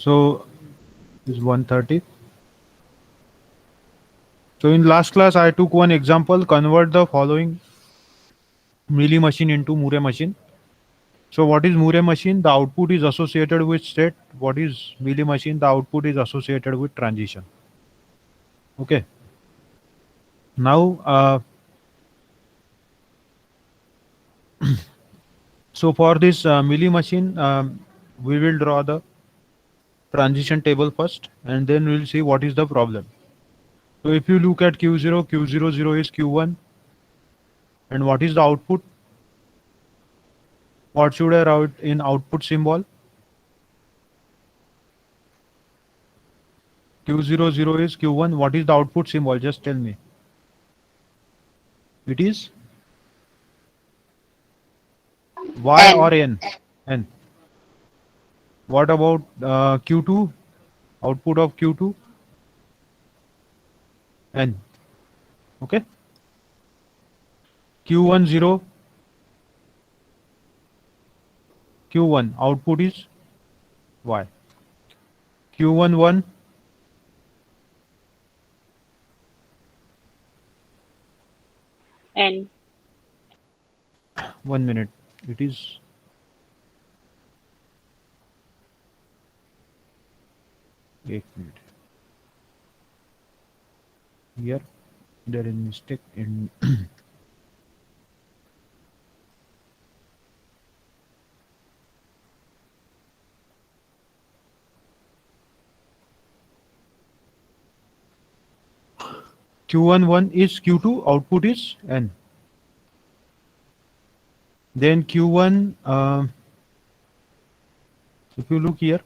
So is 130. So in last class, I took one example, convert the following Mealy machine into Murray machine. So what is Murray machine? The output is associated with state. What is Mealy machine? The output is associated with transition. Okay. Now, so for this Mealy machine, we will draw the transition table first, and then we'll see what is the problem. So if you look at Q0, Q00 is Q1, and what is the output? What should I write in output symbol? Q00 is Q1. What is the output symbol? Just tell me. It is Y N. or N? N. What about Q2? Output of Q2? N. Okay. Q1 0, Q1. Output is Y. Q1 1, N. 1 minute. It is 8 minutes. Here there is mistake in Q1 1 is Q2. Output is N. Then Q1. If you look here,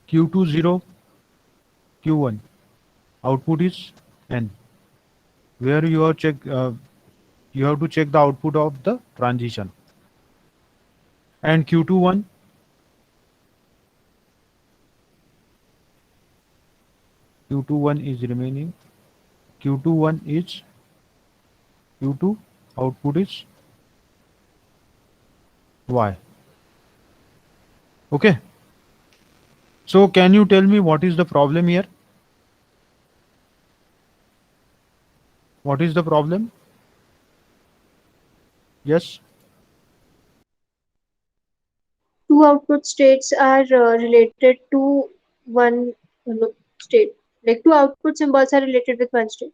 Q2 0, Q1. Output is N. Where you are check. You have to check the output of the transition. And Q2 1. Q2 1 is remaining. Q2 1 is Q2. Output is Y. Okay. So can you tell me what is the problem here? What is the problem? Yes. Two output states are related to one state. Like two output symbols are related with one state.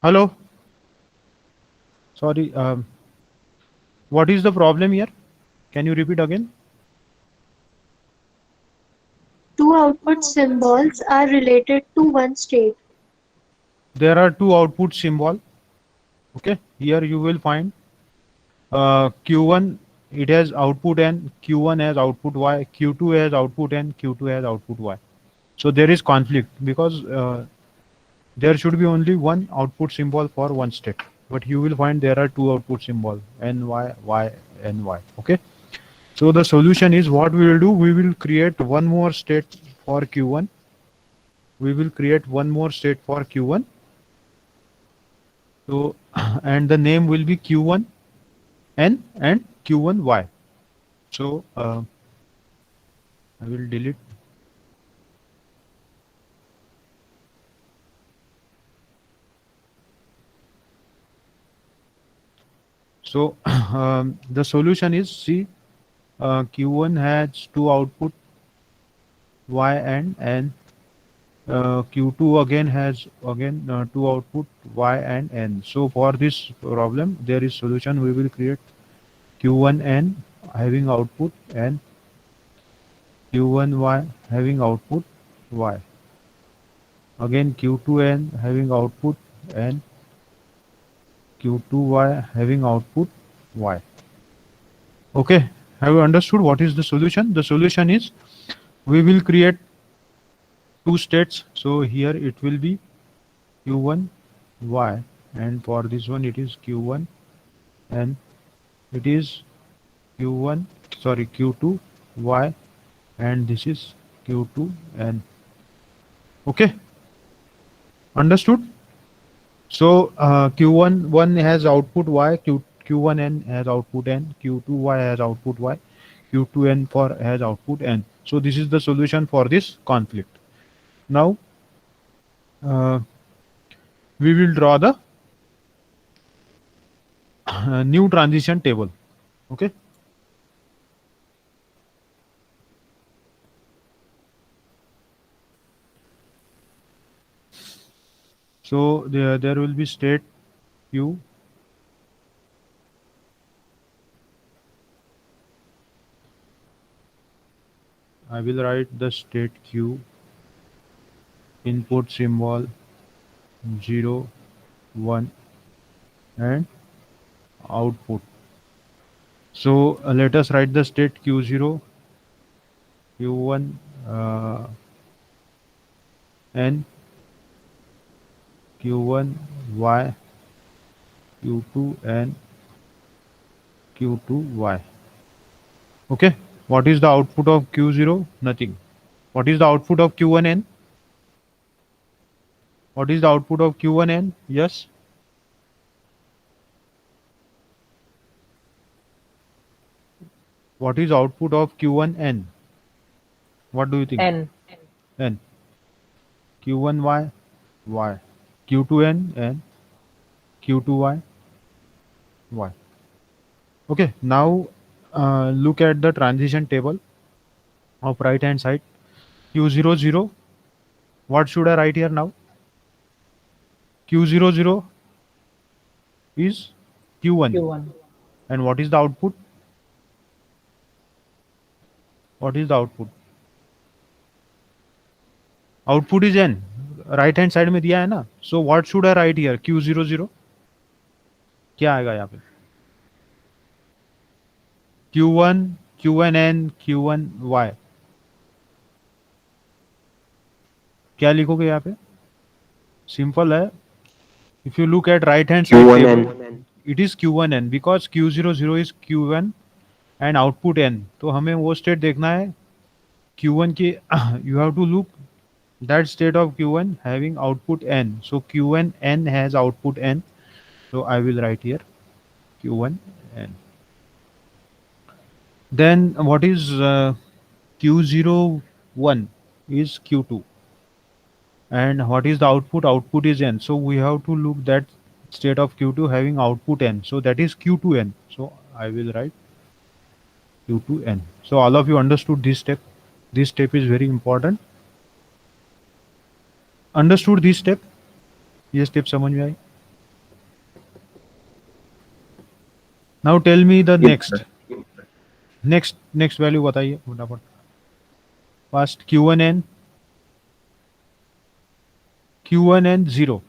Hello. Sorry. What is the problem here? Can you repeat again? Two output symbols are related to one state. There are two output symbol. Okay. Here you will find Q1. It has output N. Q1 has output Y. Q2 has output N. Q2 has output Y. So there is conflict because there should be only one output symbol for one state. But you will find there are two output symbol N Y Y N Y. Okay. So the solution is what we will do. We will create one more state for Q1. We will create one more state for Q1. So and the name will be Q1 N and Q1 Y. So I will delete. So the solution is see Q1 has two output Y and N. Q2 again has again two output Y and N. So for this problem, there is solution. We will create Q1N having output and Q1Y having output Y. Again Q2N having output and Q2Y having output Y. Okay, have you understood what is the solution? The solution is we will create two states. So here it will be Q1 Y, and for this one it is Q1 and it is Q1, sorry, Q2 Y, and this is Q2 N. Okay, understood? So Q1 one has output Y, Q1 N has output N, Q2 Y has output Y, Q2 N for has output N. So this is the solution for this conflict. Now uh, we will draw the new transition table. Okay. So there will be state Q. I will write the state Q, input symbol 0, 1 and output. So let us write the state Q0, Q1 N, Q1 Y, Q2 N, Q2 Y. Okay. What is the output of Q0? Nothing. What is the output of Q1 N? What is the output of Q1 N? Yes. What is output of Q1 N? What do you think? N. N. Q1 Y, Y. Q2 N and Q2 Y, Y. Okay. Now look at the transition table of right hand side. Q0 0. What should I write here now? Q0 0 is Q1. Q1. And what is the output? What is the output? Output is N. Right hand side में दिया है ना. So what should I right here? Q00 क्या आएगा यहाँ पे? Q1 Q1N Q1Y. क्या लिखोगे यहाँ पे? सिंपल है. If you look at right hand side table, it is Q1N because Q00 is Q1 and output N. तो हमें वो स्टेट देखना है Q1 की. You have to look that state of Q1 having output N. So Q1 N has output N. So I will write here Q1 N. Then what is Q01 is Q2. And what is the output? Output is N. So we have to look that state of Q2 having output N. So that is Q2N. So I will write Q2N. So all of you understood this step. This step is very important. Understood this step? ये step समझ में आई? Now tell me the next. Next value बताइए फटाफट. First Q1N 0.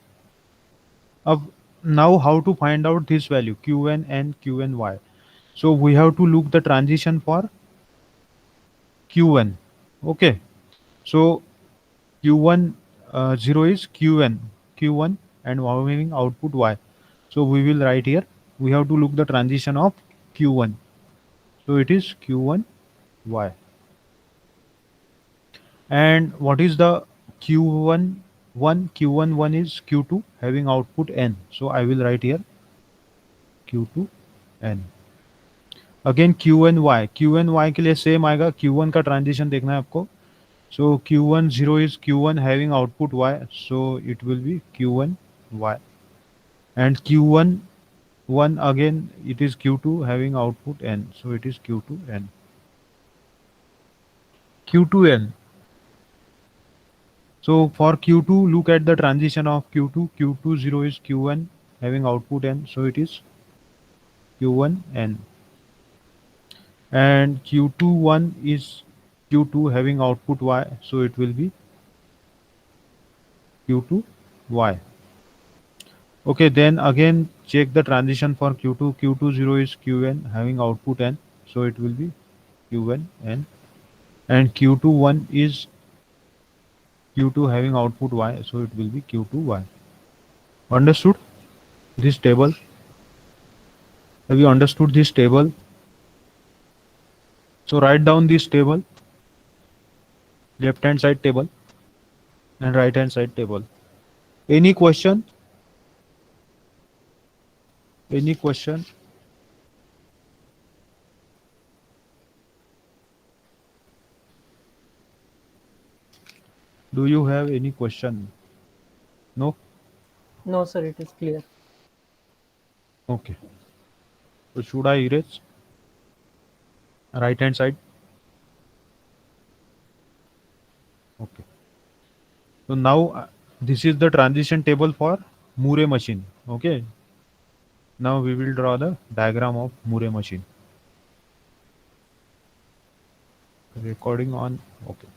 अब now how to find out this value Q1 and Q1Y? So we have to look the transition for Q1. Okay. So Q1 0 is Q1 and having output Y. So we will write here. We have to look the transition of Q1. So it is Q1Y. And what is the Q1 1? Q1 1 is Q2 having output N. So I will write here Q2 N. Again Q1 Y. Q1 Y के लिए same आएगा. Q1 का transition देखना है आपको. So Q1 0 is Q1 having output Y. So it will be Q1 Y. And Q1 1 again it is Q2 having output N. So it is Q2 N. Q2 N. So for Q2, look at the transition of Q2. Q2 0 is Q1 having output N. So it is Q1 N. And Q2 1 is Q2 having output Y. So it will be Q2 Y. Okay, then again check the transition for Q2. Q2 0 is Qn having output N. So it will be Q1 N. And Q2 1 is Q2 having output Y. So it will be Q2 Y. Understood this table? Have you understood this table? So write down this table. left hand side table and right hand side table. Any question? Any question? Do you have any question? No? No, sir, it is clear. Okay. So should I erase right hand side? Okay. So now this is the transition table for Moore machine. Okay. Now we will draw the diagram of Moore machine. Recording on. Okay.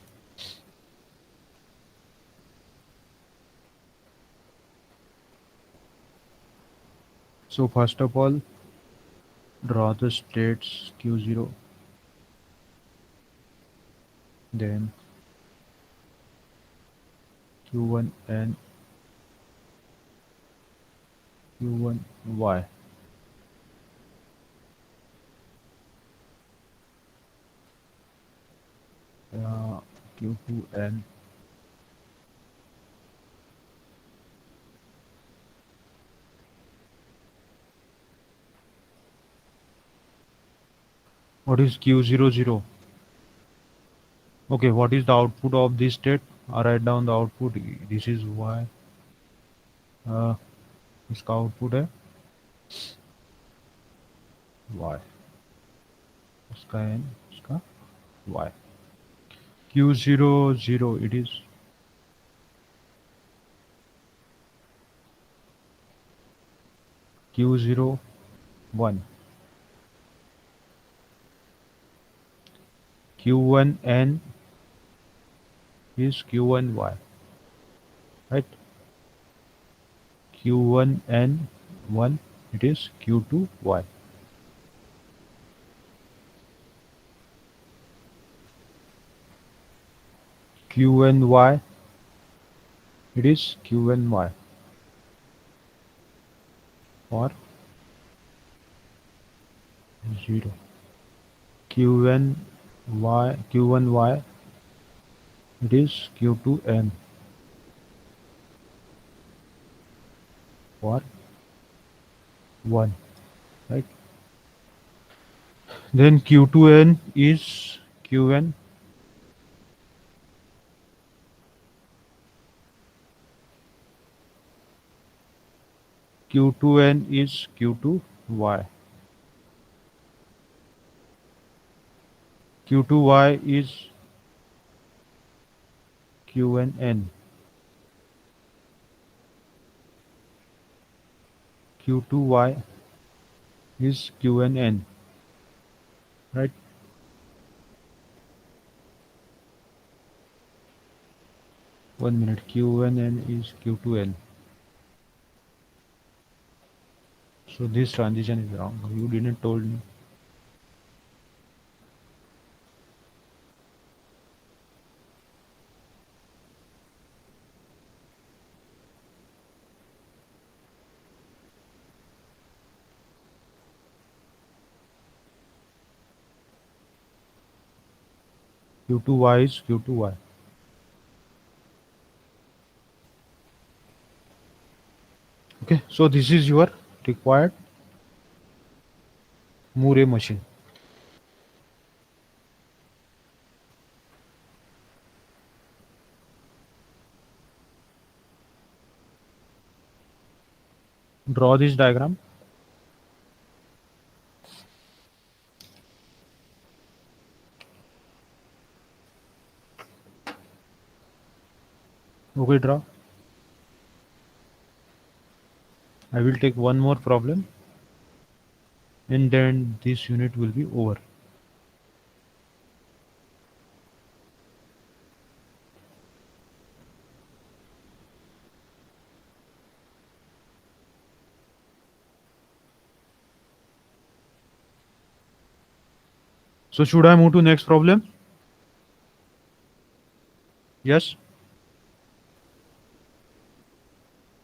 So first of all, draw the states Q0, then Q1 and Q1Y. Uh, Q2 and what is Q00? Okay, what is the output of this state? I write down the output. This is Y. Uh, इसका output है Y. इसका N, इसका Y. Q00, it is Q01. Q1N is Q1Y, right? Q1N1, it is Q2Y. Q1Y, it is Q1Y or 0. Q1Y, it is Q2N or 1, right? Then Q2N is Qn. Q2N is Q2Y. Q2Y is Qn. Q2Y is Qn, right? One minute. Qn is Q2N. So this transition is wrong. You didn't told me. Q2Y is Q2Y. Okay, so this is your required Moore machine. Draw this diagram. Okay, draw. I will take one more problem and then this unit will be over. So should I move to next problem? Yes?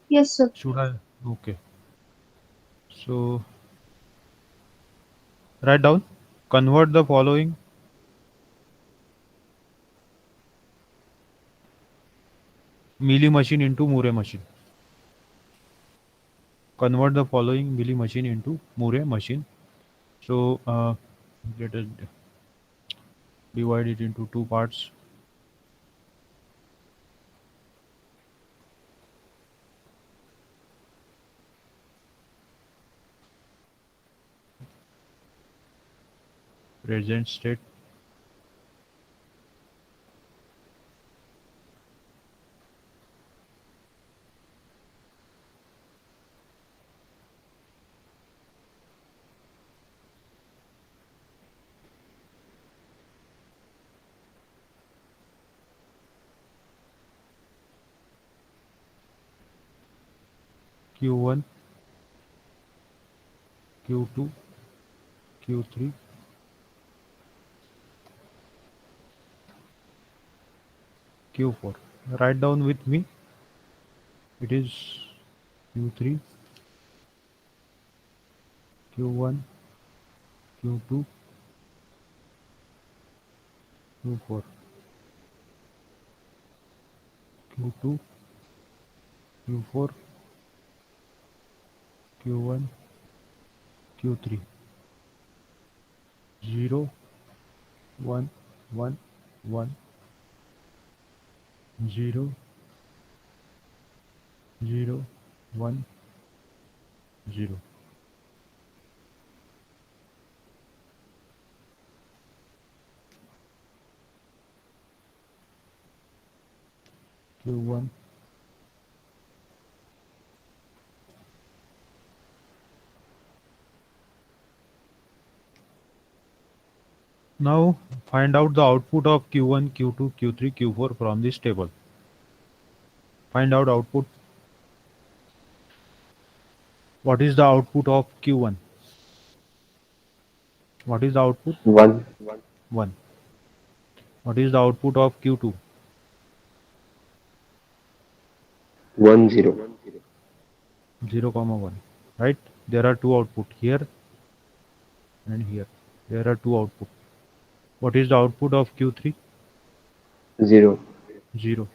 Yes, sir. Should I? Okay. So write down. Convert the following Mealy machine into Moore machine. Convert the following Mealy machine into Moore machine. So let us divide it into two parts. Present state, Q1, Q2, Q3, Q4. Write down with me. It is Q3, Q1, Q2, Q4, Q2, Q4, Q1, Q3. 0, 1, 1, 1, 0, 0, 1, 0. Q1. Now find out the output of Q1, Q2, Q3, Q4 from this table. Find out output. What is the output of Q1? What is the output? 1, 1. What is the output of Q2? 1, 0. 0, 1. Right? There are two output here and here. There are two output. What is the output of Q3? 0, 0.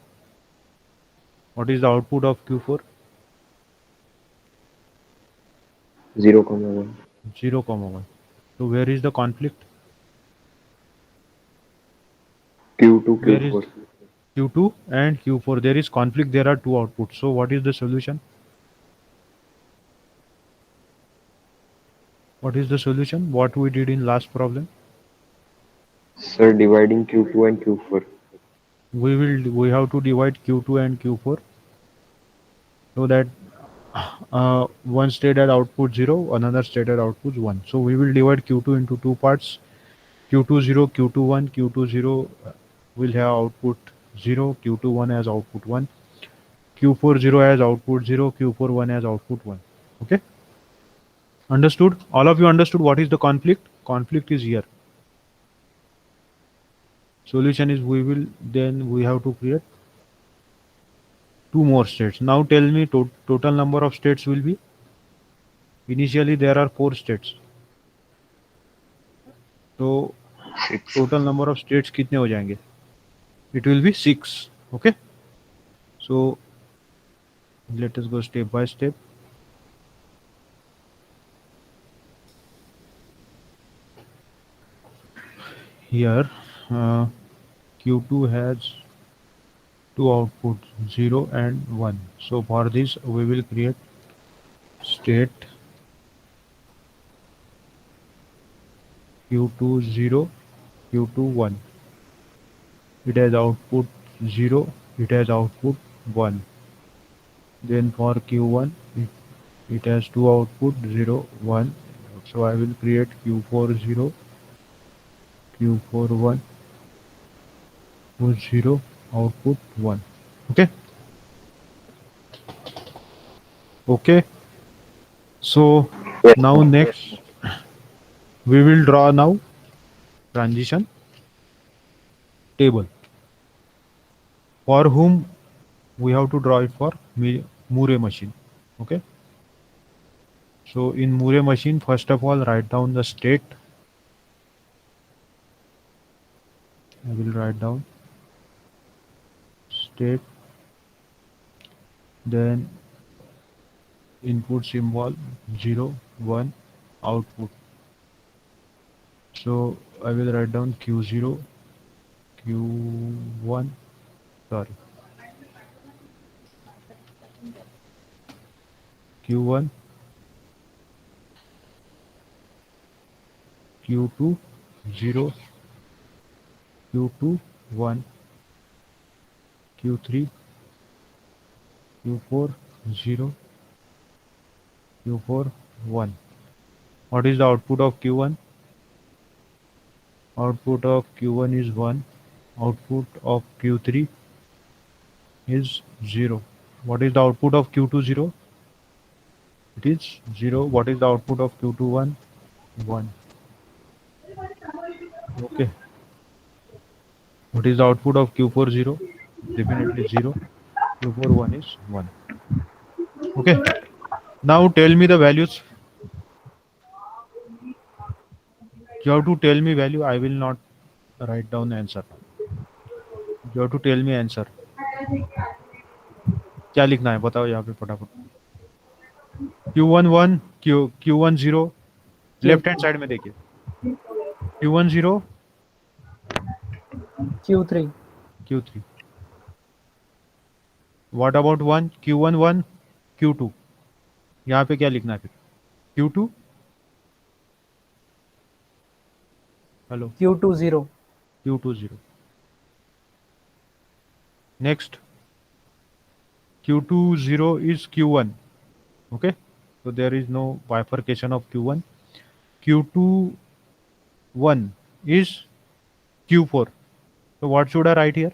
What is the output of Q4? 0, 1. 0, 1. So where is the conflict? Q2, Where is Q4. Q2 and Q4? There is conflict. There are two outputs. So what is the solution? What is the solution? What we did in last problem? Sir, dividing Q2 and Q4. We have to divide Q2 and Q4 so that one state at output 0, another state at output 1. So we will divide Q2 into two parts. Q2 0, Q2 1. Q2 0 will have output 0, Q2 1 as output 1. Q4 0 as output 0, Q4 1 as output 1. Okay? Understood? All of you understood what is the conflict? Conflict is here. Solution is we have to create two more states. Now tell me total number of states will be. Initially there are 4 states. तो 6. total number of states कितने हो जाएंगे? It will be 6. Okay. So let us go step by step. Here Q2 has two outputs 0 and 1. So for this we will create state Q2 0, Q2 1. It has output 0, it has output 1. Then for Q1 it has two output 0, 1. So I will create Q4 0, Q4 1, with 0, output 1. Okay. Okay. So Yes. now next we will draw now transition table. For whom we have to draw it for Moore machine. Okay. So in Moore machine, first of all, write down the state. I will write down state then input symbol 0 1 output. So I will write down q0 q1 sorry q1 q2 0 q2 1 q3 q4 0 q4 1. What is the output of q1? Output of q1 is 1. Output of q3 is 0. What is the output of q2 0? It is 0. What is the output of q2 1? 1. Okay. What is the output of q4 0? Definitely 0. q4 1 is 1. Okay. Now tell me the values. You have to tell me value. I will not write down answer. You have to tell me answer. क्या लिखना है बताओ यहाँ पे फटाफट. q1 1 q1 0 left hand side में देखिए. q1 0 Q3. q3. What about 1 q1 1 q2. यहाँ पे क्या लिखना है फिर q2. Hello. Q2 0. q2 0. Next q2 0 is q1. Okay, so there is no bifurcation of q1. q2 1 is q4. So what should I write here?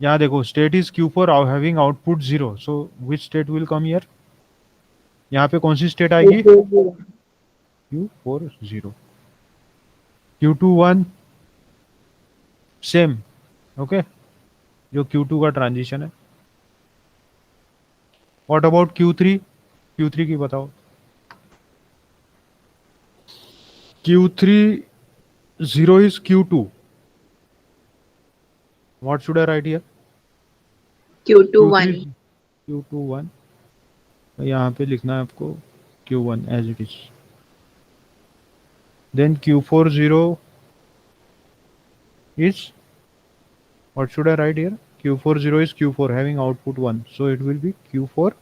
यहाँ देखो state is q4 having output 0. So which state will come here? यहाँ पे कौन सी state आएगी? q4 0. q2 1 same. Okay, जो q2 का transition है. What about q3? q3 की बताओ. q3 0 is q2. What should I write here? Q2 1. q2 1. यहाँ पे लिखना है आपको q1 as it is. Then q4 0 is, what should I write here? q4 0 is q4 having output 1. So it will be q4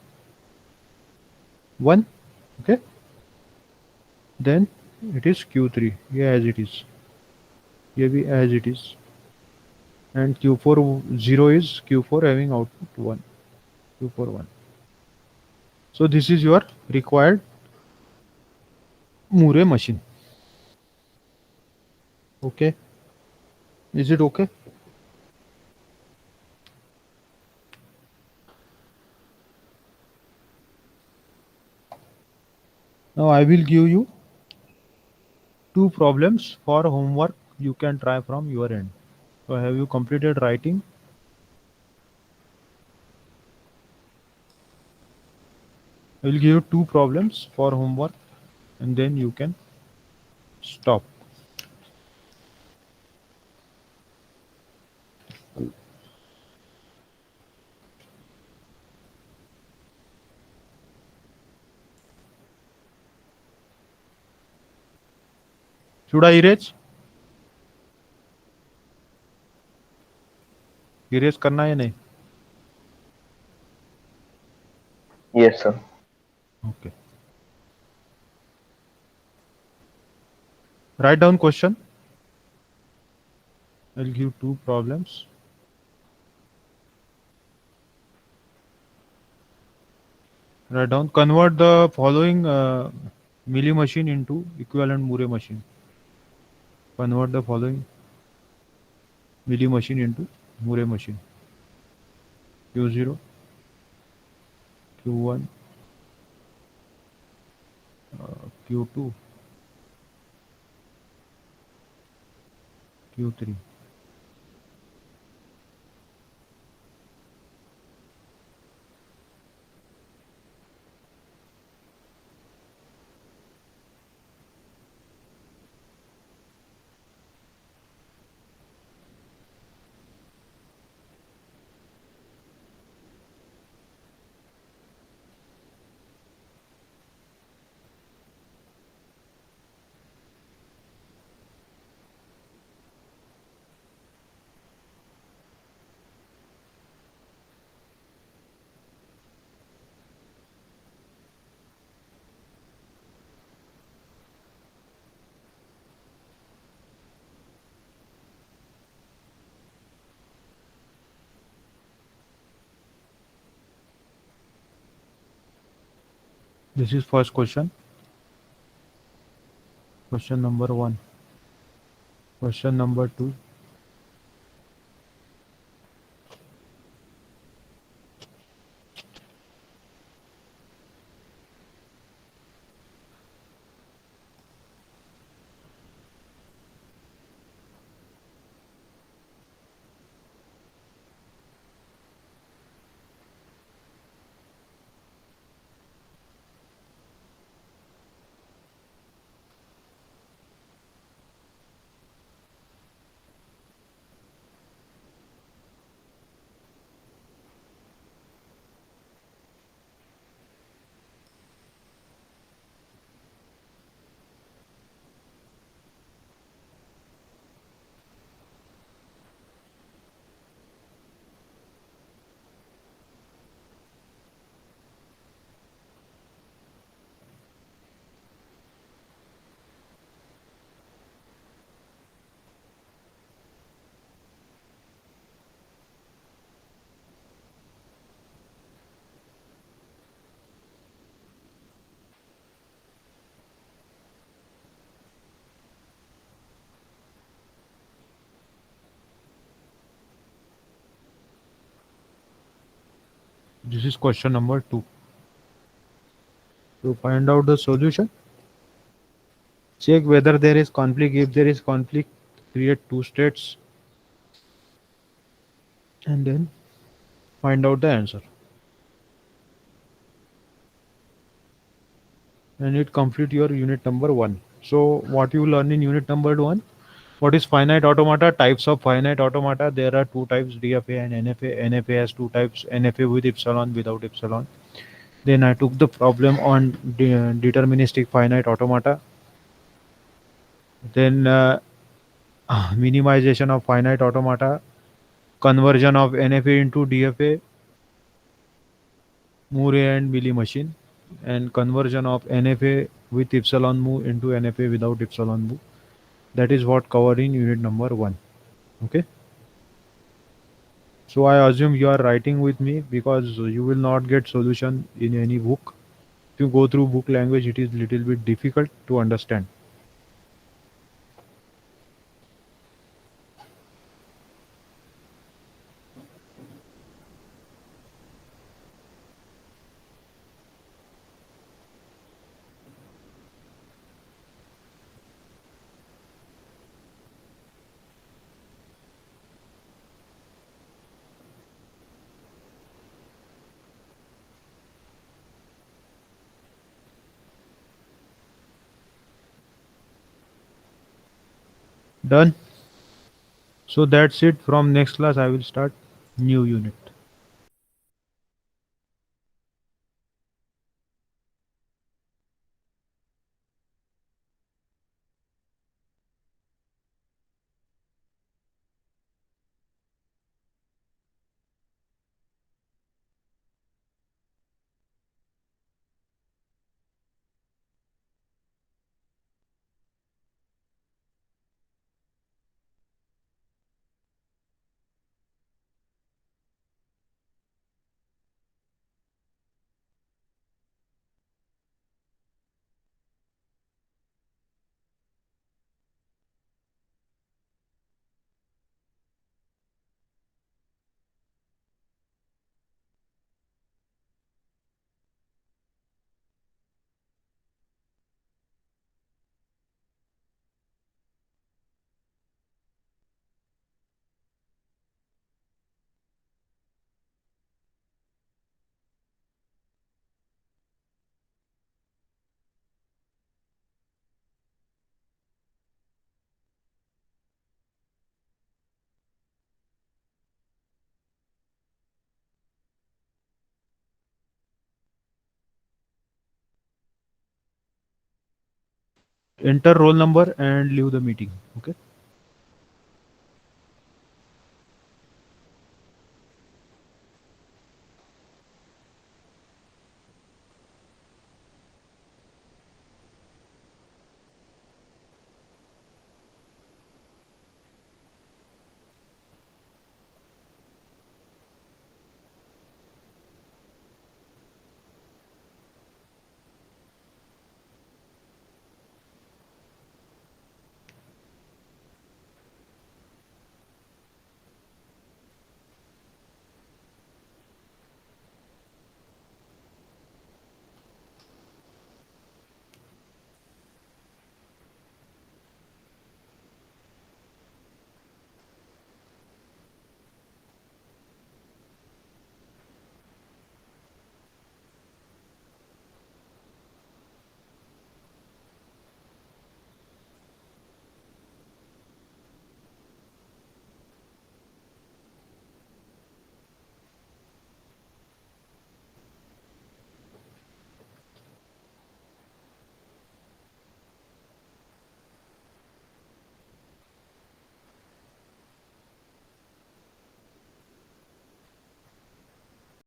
1. Okay. Then it is q3. Yeah, as it is. ये भी as it is. And q4 0 is q4 having output 1. q4 1. So this is your required Moore machine. Okay. Is it okay? Now I will give you 2 problems for homework you can try from your end. So have you completed writing? I will give you 2 problems for homework and then you can stop. Should I erase? Erase करना है या नहीं? Yes, sir. Okay. Write down question. I'll give 2 problems. Write down. Convert the following milli machine into equivalent Moore machine. Convert the following milli machine into Moore machine. q0, q1, q2, q3. This is first question. Question number 1. Question number 2. This is question number 2. To find out the solution, check whether there is conflict. If there is conflict, create two states and then find out the answer. And it complete your unit number 1. So what you learn in unit number 1? What is finite automata? Types of finite automata. There are two types, DFA and NFA. NFA has two types, NFA with epsilon, without epsilon. Then I took the problem on deterministic finite automata. Then minimization of finite automata, conversion of NFA into DFA, Murray and Millie machine, and conversion of NFA with epsilon mu into NFA without epsilon mu. That is what covered in unit number 1. Okay. So I assume you are writing with me because you will not get solution in any book. If you go through book language, it is little bit difficult to understand. Done. So that's it. From next class, I will start new unit. Enter roll number and leave the meeting. Okay.